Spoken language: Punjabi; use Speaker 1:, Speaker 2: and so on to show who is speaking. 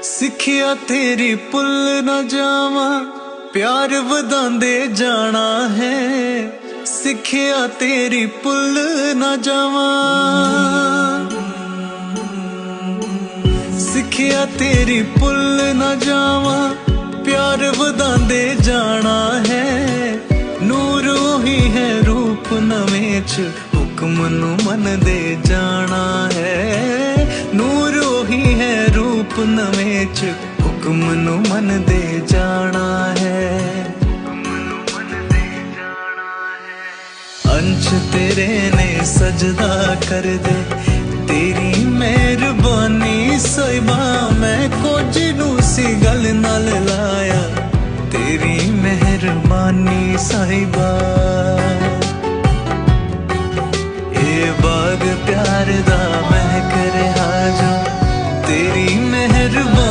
Speaker 1: ਸਿੱਖਿਆ ਤੇਰੀ ਭੁੱਲ ਨਾ ਜਾਵਾਂ, ਪਿਆਰ ਵਧਾਉਂਦੇ ਜਾਣਾ ਹੈ। ਸਿੱਖਿਆ ਤੇਰੀ ਭੁੱਲ ਨਾ ਜਾਵਾਂ, ਸਿੱਖਿਆ ਤੇਰੀ ਭੁੱਲ ਨਾ ਜਾਵਾਂ, ਪਿਆਰ ਵਧਾਉਂਦੇ ਜਾਣਾ ਹੈ। ਨੂਰ ਉਹੀ ਹੈ ਰੂਪ ਨਵੇਂ ਚ, ਹੁਕਮ ਨੂੰ ਮੰਨਦੇ ਜਾਣਾ ਹੈ। ਨੂਰ ਉਹੀ ਹੈ ਰੂਪ ਨਵੇਂ ਚ, ਹੁਕਮ ਨੂੰ ਮੰਨਦੇ ਜਾਣਾ ਹੈ। ਅੰਸ਼ ਤੇਰੇ ਨੇ ਸਜਦਾ ਕਰਦੇ, ਤੇਰੀ ਮਿਹਰਬਾਨੀ ਸਾਹਿਬਾ। ਮੈਂ ਕੁਝ ਨੂੰ ਸੀ ਗੱਲ ਨਾਲ ਲਾਇਆ, ਤੇਰੀ ਮਿਹਰਬਾਨੀ ਸਾਹਿਬਾ। ਇਹ ਬਾਗ ਪਿਆਰ ਦਾ ਮਹਿਕ ਰਿਹਾ ਜੋ, ਤੇਰੀ ਮਿਹਰਬਾਨੀ